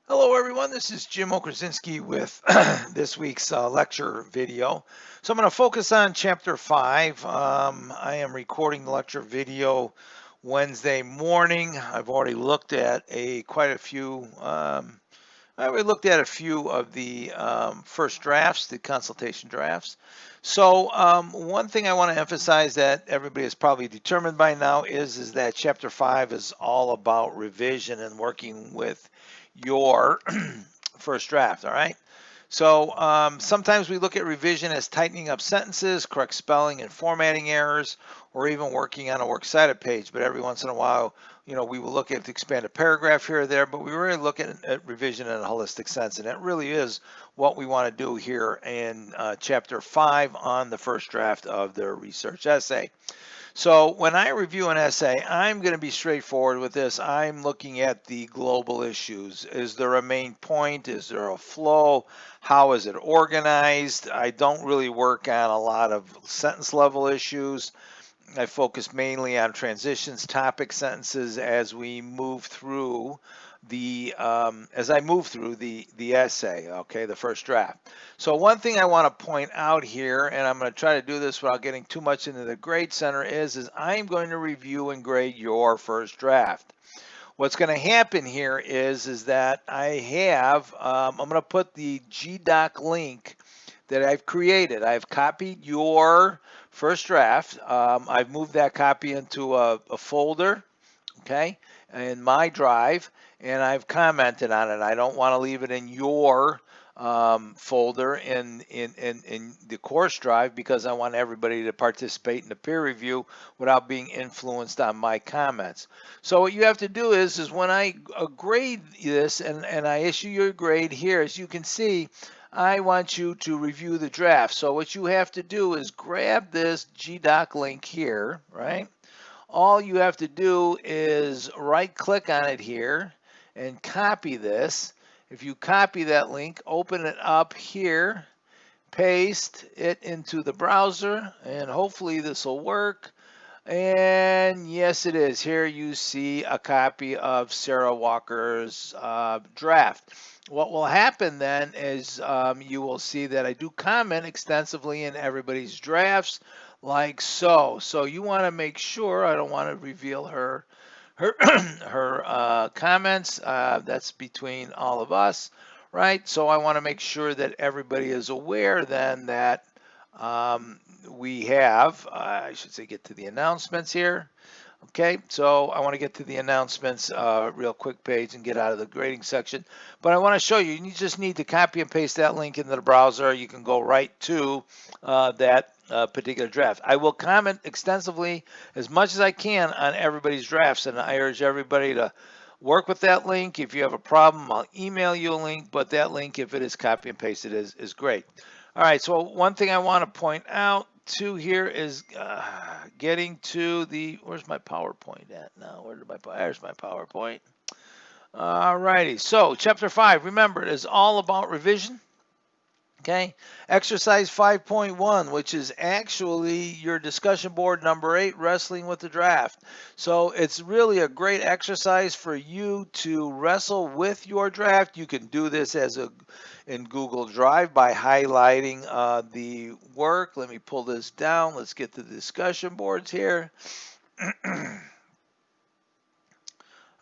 Hello everyone, this is Jim Okrasinski with this week's lecture video. So I'm going to focus on chapter 5. I am recording the lecture video Wednesday morning. I've already looked at quite a few I already looked at a few of the first drafts, the consultation drafts. So one thing I want to emphasize that everybody has probably determined by now is that chapter 5 is all about revision and working with your first draft, all right? So sometimes we look at revision as tightening up sentences, correct spelling and formatting errors, or even working on a works cited page. But every once in a while, we will look at the expanded paragraph here or there, but we really look at revision in a holistic sense. And that really is what we want to do here in chapter 5 on the first draft of their research essay. So when I review an essay, I'm going to be straightforward with this. I'm looking at the global issues. Is there a main point? Is there a flow? How is it organized? I don't really work on a lot of sentence level issues. I focus mainly on transitions, topic sentences as we move through as I move through the essay, okay, the first draft. So one thing I want to point out here, and I'm going to try to do this without getting too much into the grade center, is I'm going to review and grade your first draft. What's going to happen here is that I'm going to put the GDoc link that I've created. I've copied your first draft. I've moved that copy into a folder, okay, in my drive, and I've commented on it. I don't want to leave it in your folder in the course drive because I want everybody to participate in the peer review without being influenced on my comments. So what you have to do is when I grade this and I issue your grade here, as you can see, I want you to review the draft. So what you have to do is grab this GDoc link here, right? All you have to do is right click on it here and copy this. If you copy that link, open it up here, paste it into the browser, and hopefully this will work. And yes, it is. Here you see a copy of Sarah Walker's draft. What will happen then is you will see that I do comment extensively in everybody's drafts, like so. So you want to make sure, I don't want to reveal her her comments. That's between all of us, right? So I want to make sure that everybody is aware then that we have, I should say, get to the announcements here. Okay, so I want to get to the announcements real quick page and get out of the grading section. But I want to show you, you just need to copy and paste that link into the browser. You can go right to that particular draft. I will comment extensively as much as I can on everybody's drafts, and I urge everybody to work with that link. If you have a problem, I'll email you a link, but that link, if it is copy and pasted, is great. All right, so one thing I want to point out too here is getting to where's my PowerPoint at now? There's my PowerPoint. All righty, so chapter 5, remember, it is all about revision. Okay, exercise 5.1, which is actually your discussion board number 8, wrestling with the draft. So it's really a great exercise for you to wrestle with your draft. You can do this in Google Drive by highlighting the work. Let me pull this down. Let's get to the discussion boards here.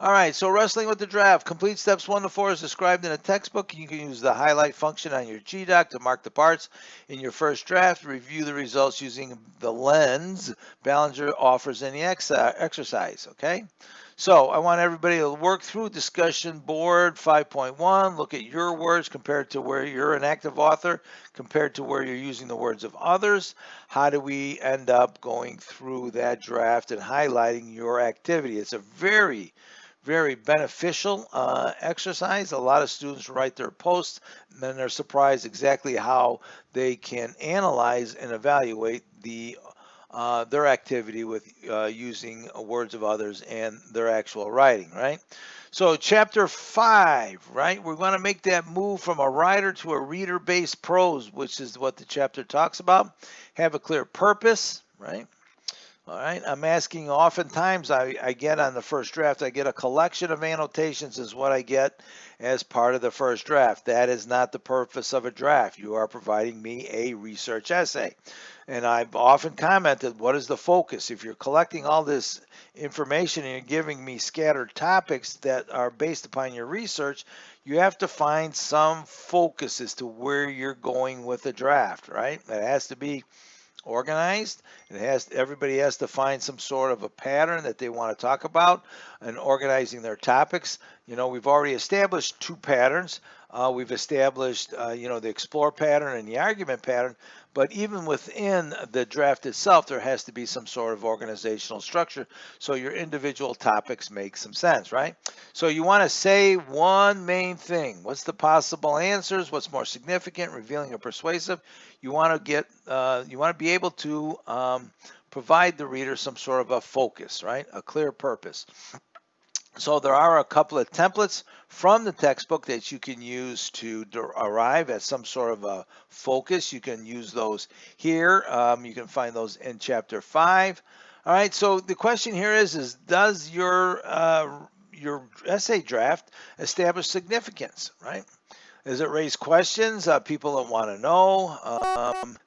All right, so wrestling with the draft. Complete steps 1 to 4 is described in a textbook. You can use the highlight function on your GDoc to mark the parts in your first draft. Review the results using the lens Ballinger offers in the exercise, okay? So I want everybody to work through discussion board 5.1. Look at your words compared to where you're an active author, compared to where you're using the words of others. How do we end up going through that draft and highlighting your activity? It's a very beneficial exercise. A lot of students write their posts and then they're surprised exactly how they can analyze and evaluate their activity with using words of others and their actual writing, right? So chapter 5, right? We're going to make that move from a writer to a reader-based prose, which is what the chapter talks about. Have a clear purpose, right? All right, I'm asking oftentimes I get on the first draft, I get a collection of annotations is what I get as part of the first draft. That is not the purpose of a draft. You are providing me a research essay. And I've often commented, what is the focus? If you're collecting all this information and you're giving me scattered topics that are based upon your research, you have to find some focus as to where you're going with the draft, right? It has to be organized. Everybody has to find some sort of a pattern that they want to talk about and organizing their topics. We've already established two patterns. We've established, the explore pattern and the argument pattern. But even within the draft itself, there has to be some sort of organizational structure so your individual topics make some sense, right? So you want to say one main thing. What's the possible answers? What's more significant, revealing, or persuasive? You want to be able to provide the reader some sort of a focus, right? A clear purpose. So there are a couple of templates from the textbook that you can use to arrive at some sort of a focus. You can use those here. You can find those in chapter 5. All right, so the question here is does your essay draft establish significance, right? Does it raise questions people don't want to know?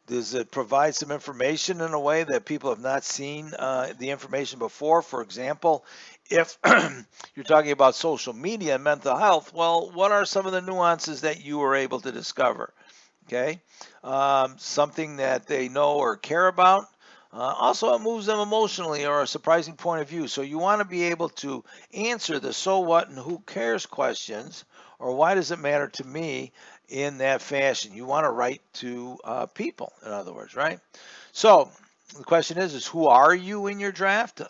Does it provide some information in a way that people have not seen the information before? For example, if you're talking about social media and mental health, well, what are some of the nuances that you were able to discover? Okay, something that they know or care about. Also, it moves them emotionally or a surprising point of view. So you want to be able to answer the so what and who cares questions, or why does it matter to me in that fashion. You want to write to people, in other words, right? So the question is who are you in your draft?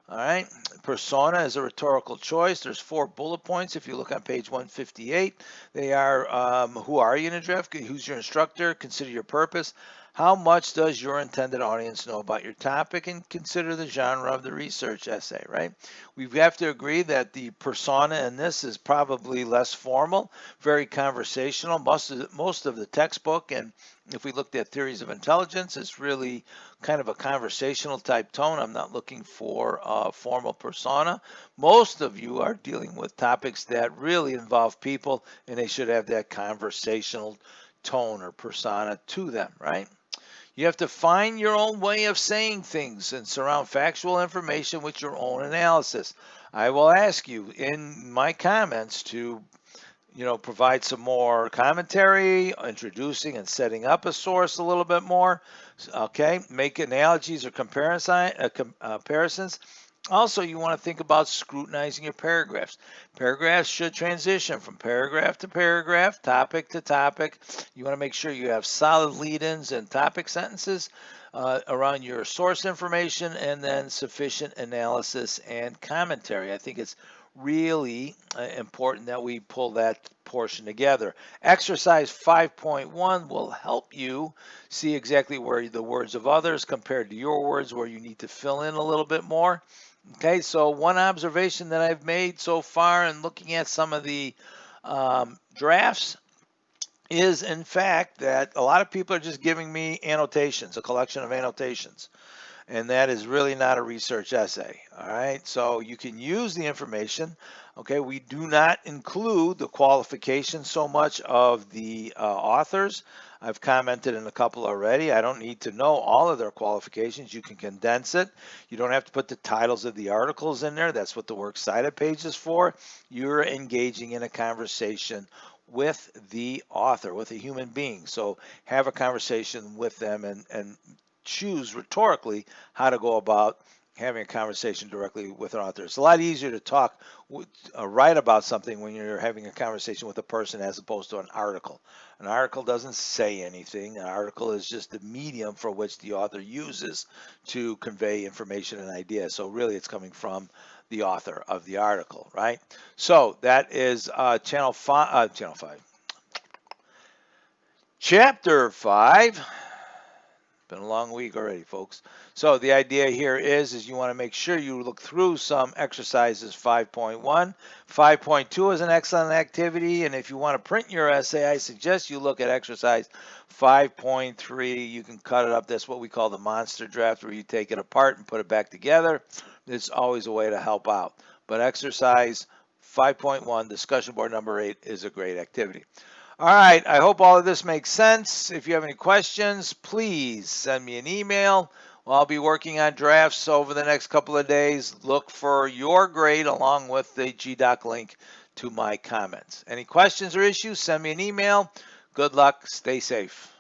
All right, persona is a rhetorical choice. There's 4 bullet points. If you look on page 158, they are who are you in a draft? Who's your instructor? Consider your purpose. How much does your intended audience know about your topic? And consider the genre of the research essay, right? We have to agree that the persona in this is probably less formal, very conversational. Most of the textbook, and if we looked at theories of intelligence, it's really kind of a conversational type tone. I'm not looking for a formal persona. Most of you are dealing with topics that really involve people, and they should have that conversational tone or persona to them, right? You have to find your own way of saying things and surround factual information with your own analysis. I will ask you in my comments to provide some more commentary, introducing and setting up a source a little bit more. Okay, make analogies or comparisons. Also, you want to think about scrutinizing your paragraphs. Paragraphs should transition from paragraph to paragraph, topic to topic. You want to make sure you have solid lead-ins and topic sentences around your source information, and then sufficient analysis and commentary. I think it's really important that we pull that portion together. Exercise 5.1 will help you see exactly where the words of others compared to your words, where you need to fill in a little bit more. Okay, so one observation that I've made so far in looking at some of the drafts is, in fact, that a lot of people are just giving me annotations, a collection of annotations. And that is really not a research essay. All right, so you can use the information. Okay, we do not include the qualifications so much of the authors. I've commented in a couple already. I don't need to know all of their qualifications. You can condense it. You don't have to put the titles of the articles in there. That's what the works cited page is for. You're engaging in a conversation with the author, with a human being. So have a conversation with them and choose rhetorically how to go about having a conversation directly with an author. It's a lot easier to write about something when you're having a conversation with a person as opposed to an article. An article doesn't say anything. An article is just the medium for which the author uses to convey information and ideas. So really it's coming from the author of the article, right? So that is chapter 5. Been a long week already, folks. So the idea here is you want to make sure you look through some exercises 5.1. 5.2 is an excellent activity, and if you want to print your essay, I suggest you look at exercise 5.3. You can cut it up. That's what we call the monster draft, where you take it apart and put it back together. It's always a way to help out. But exercise 5.1, discussion board number 8, is a great activity. All right, I hope all of this makes sense. If you have any questions, please send me an email. Well, I'll be working on drafts over the next couple of days. Look for your grade along with the GDoc link to my comments. Any questions or issues, send me an email. Good luck. Stay safe.